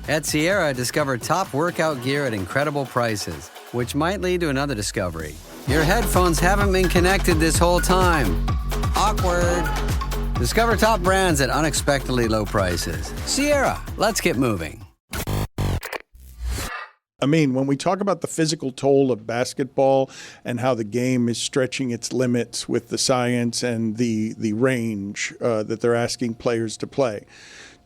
At Sierra, discover top workout gear at incredible prices, which might lead to another discovery. Your headphones haven't been connected this whole time. Awkward. Discover top brands at unexpectedly low prices. Sierra, let's get moving. I mean, when we talk about the physical toll of basketball and how the game is stretching its limits with the science and the range that they're asking players to play,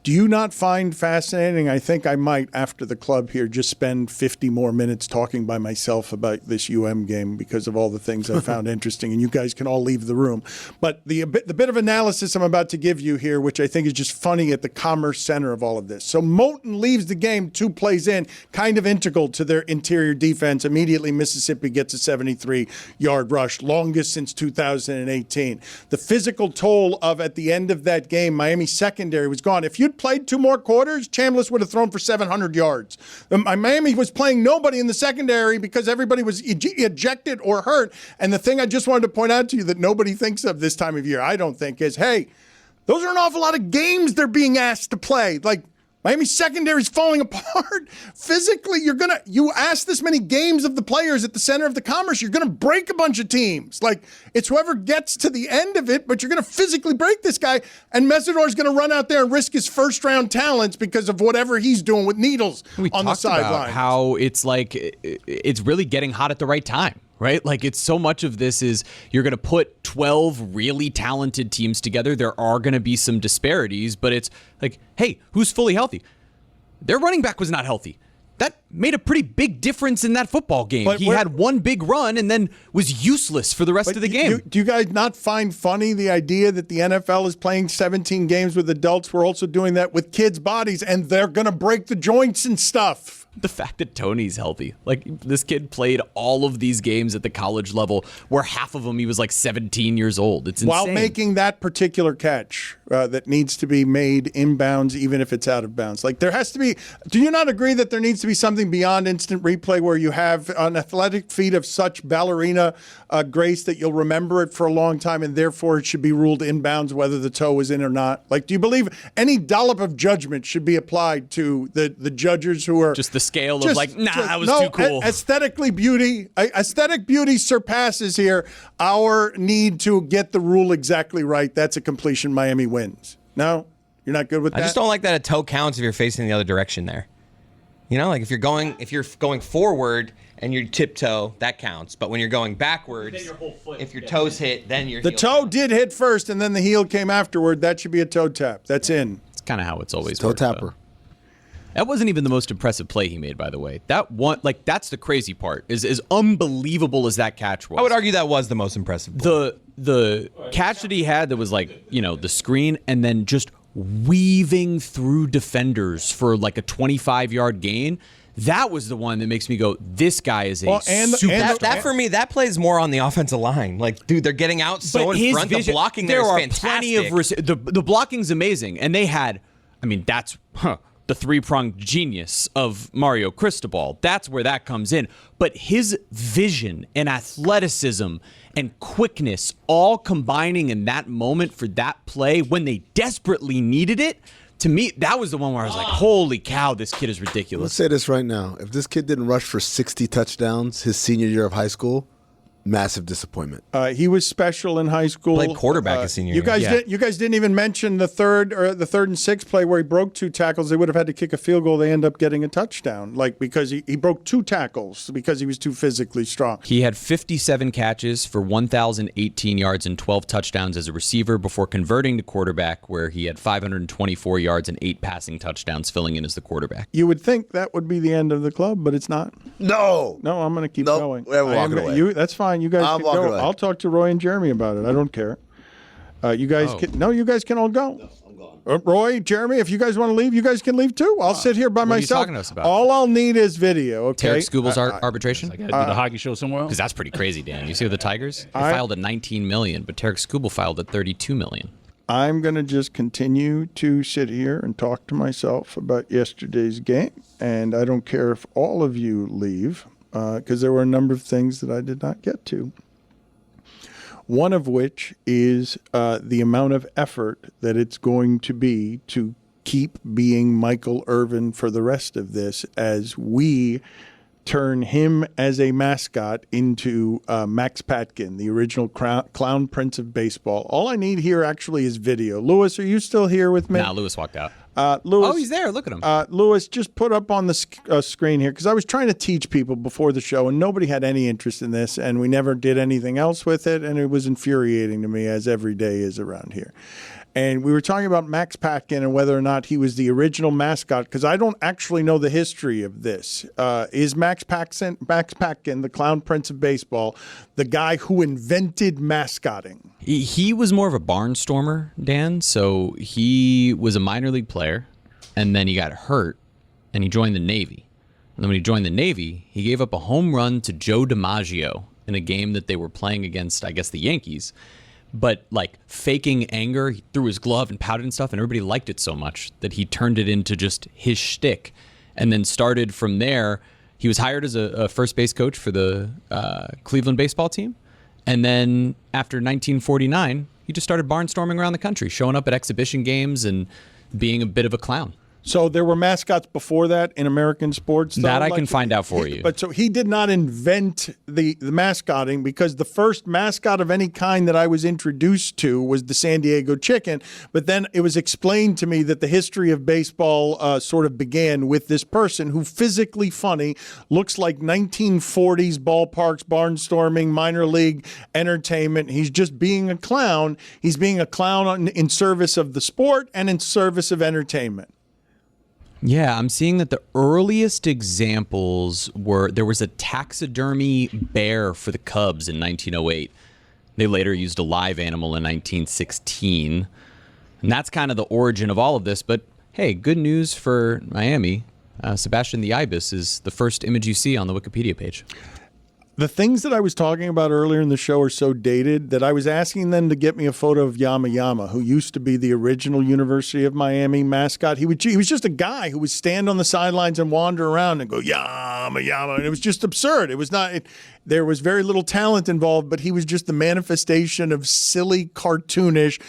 do you not find fascinating? I think I might, after the club here, just spend 50 more minutes talking by myself about this game because of all the things I found interesting, and you guys can all leave the room. But the bit of analysis I'm about to give you here, which I think is just funny at the commerce center of all of this. So Moton leaves the game 2 plays in, kind of integral to their interior defense. Immediately, Mississippi gets a 73-yard rush, longest since 2018. The physical toll of, at the end of that game, Miami secondary was gone. If you'd played 2 more quarters, Chambliss would have thrown for 700 yards. Miami was playing nobody in the secondary because everybody was ejected or hurt. And the thing I just wanted to point out to you that nobody thinks of this time of year, I don't think, is, hey, those are an awful lot of games they're being asked to play. Like, Miami secondary is falling apart. Physically, you ask this many games of the players at the center of the commerce, you're going to break a bunch of teams. Like, it's whoever gets to the end of it, but you're going to physically break this guy, and Mesidor's going to run out there and risk his first-round talents because of whatever he's doing with needles on the sideline. About how it's like it's really getting hot at the right time. Right? Like, it's so much of this is you're going to put 12 really talented teams together. There are going to be some disparities, but it's like, hey, who's fully healthy? Their running back was not healthy. That made a pretty big difference in that football game. He had one big run and then was useless for the rest of the game. Do you guys not find funny the idea that the NFL is playing 17 games with adults? We're also doing that with kids' bodies, and they're going to break the joints and stuff. The fact that Tony's healthy. Like, this kid played all of these games at the college level where half of them he was like 17 years old. It's insane. While making that particular catch that needs to be made inbounds, even if it's out of bounds. Like, there has to be, do you not agree that there needs to be something beyond instant replay where you have an athletic feat of such ballerina grace that you'll remember it for a long time and therefore it should be ruled inbounds whether the toe is in or not? Like, do you believe any dollop of judgment should be applied to the judges who are just the scale of that was too cool. Aesthetic beauty surpasses here our need to get the rule exactly right. That's a completion. Miami wins. No, you're not good with that. I just don't like that a toe counts if you're facing the other direction there. You know, like if you're going forward and you tiptoe, that counts. But when you're going backwards, if your toes hit, then your the toe did hit first, and then the heel came afterward. That should be a toe tap. That's in. It's kind of how it's always toe worked, tapper. Though. That wasn't even the most impressive play he made, by the way. That one, like, that's the crazy part. Is as unbelievable as that catch was. I would argue that was the most impressive play. The catch that he had that was like, the screen and then just weaving through defenders for like a 25-yard gain. That was the one that makes me go, this guy is a superstar. That for me, that plays more on the offensive line. Like, dude, they're getting out so in front. The blocking there is fantastic. Plenty of the blocking's amazing, and they had. I mean, that's the three-pronged genius of Mario Cristobal. That's where that comes in. But his vision and athleticism and quickness all combining in that moment for that play when they desperately needed it, to me, that was the one where I was like, holy cow, this kid is ridiculous. Let's say this right now. If this kid didn't rush for 60 touchdowns his senior year of high school, massive disappointment. He was special in high school. Played quarterback his senior year. You guys didn't even mention the third and sixth play where he broke 2 tackles. They would have had to kick a field goal. They end up getting a touchdown, because he broke 2 tackles because he was too physically strong. He had 57 catches for 1,018 yards and 12 touchdowns as a receiver before converting to quarterback, where he had 524 yards and 8 passing touchdowns, filling in as the quarterback. You would think that would be the end of the club, but it's not. No, I'm going to keep going. We're walking away. That's fine. You guys can go. Away. I'll talk to Roy and Jeremy about it. I don't care. You guys can all go. No, I'm gone. Roy, Jeremy, if you guys want to leave, you guys can leave too. I'll sit here by myself. What are you talking to us about? All I'll need is video. Okay. Tarek Skubal's arbitration. I got to do the hockey show somewhere else. Because that's pretty crazy, Dan. You see with the Tigers, they filed at $19 million, but Tarek Skubal filed at $32 million. I'm going to just continue to sit here and talk to myself about yesterday's game, and I don't care if all of you leave, because there were a number of things that I did not get to. One of which is the amount of effort that it's going to be to keep being Michael Irvin for the rest of this as we turn him as a mascot into Max Patkin, the original clown prince of baseball. All I need here actually is video. Lewis, are you still here with me? Nah, Lewis walked out. Lewis, Oh, he's there. Look at him. Lewis, just put up on the screen here, because I was trying to teach people before the show, and nobody had any interest in this, and we never did anything else with it, and it was infuriating to me, as every day is around here. And we were talking about Max Patkin and whether or not he was the original mascot, because I don't actually know the history of this. Is Max Patkin, the clown prince of baseball, the guy who invented mascotting? He was more of a barnstormer, Dan. So he was a minor league player, and then he got hurt, and he joined the Navy. And then when he joined the Navy, he gave up a home run to Joe DiMaggio in a game that they were playing against, I guess, the Yankees. But like faking anger, he threw his glove and pouted and stuff, and everybody liked it so much that he turned it into just his shtick, and then started from there. He was hired as a first base coach for the Cleveland baseball team, and then after 1949, he just started barnstorming around the country, showing up at exhibition games and being a bit of a clown. So there were mascots before that in American sports? Though? That I can find out for you. But so he did not invent the mascotting, because the first mascot of any kind that I was introduced to was the San Diego Chicken. But then it was explained to me that the history of baseball sort of began with this person who, physically funny, looks like 1940s ballparks, barnstorming, minor league entertainment. He's just being a clown. He's being a clown in service of the sport and in service of entertainment. Yeah, I'm seeing that the earliest examples were there was a taxidermy bear for the Cubs in 1908. They later used a live animal in 1916. And that's kind of the origin of all of this. But hey, good news for Miami. Sebastian the Ibis is the first image you see on the Wikipedia page. The things that I was talking about earlier in the show are so dated that I was asking them to get me a photo of Yama Yama, who used to be the original University of Miami mascot. He was just a guy who would stand on the sidelines and wander around and go, Yama Yama. And it was just absurd. It was not... There was very little talent involved, but he was just the manifestation of silly, cartoonish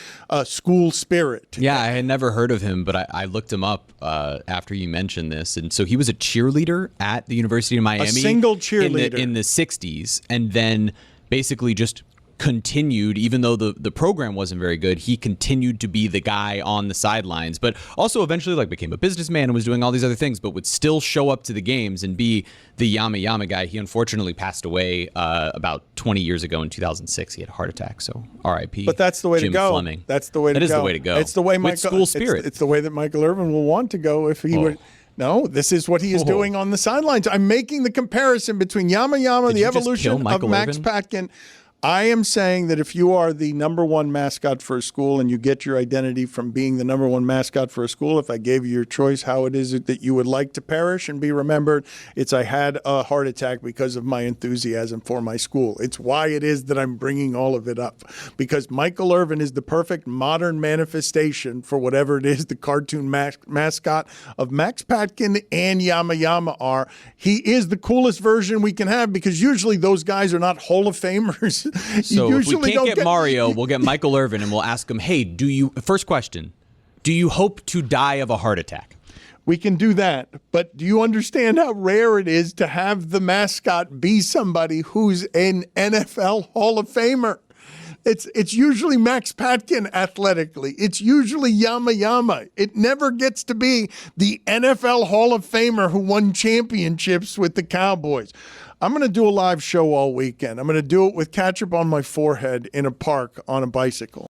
school spirit. Yeah, I had never heard of him, but I looked him up after you mentioned this. And so he was a cheerleader at the University of Miami. A single cheerleader. In the 60s, and then basically just continued, even though the program wasn't very good, he continued to be the guy on the sidelines, but also eventually like became a businessman and was doing all these other things, but would still show up to the games and be the Yama Yama guy. He unfortunately passed away about 20 years ago in 2006. He had a heart attack, so R.I.P. But that's the way Jim to go. Fleming. That's the way to go. That is the way to go. It's the way With school spirit. It's the way that Michael Irvin will want to go if he were. No, this is what he is doing on the sidelines. I'm making the comparison between Yama Yama, the evolution of Max Patkin. I am saying that if you are the number one mascot for a school and you get your identity from being the number one mascot for a school, if I gave you your choice, how it is that you would like to perish and be remembered, it's I had a heart attack because of my enthusiasm for my school. It's why it is that I'm bringing all of it up, because Michael Irvin is the perfect modern manifestation for whatever it is the cartoon mascot of Max Patkin and Yama Yama are. He is the coolest version we can have, because usually those guys are not Hall of Famers. So if we can't get Mario, we'll get Michael Irvin and we'll ask him, hey, first question, do you hope to die of a heart attack? We can do that, but do you understand how rare it is to have the mascot be somebody who's an NFL Hall of Famer? It's usually Max Patkin athletically. It's usually Yama Yama. It never gets to be the NFL Hall of Famer who won championships with the Cowboys. I'm going to do a live show all weekend. I'm going to do it with ketchup on my forehead in a park on a bicycle.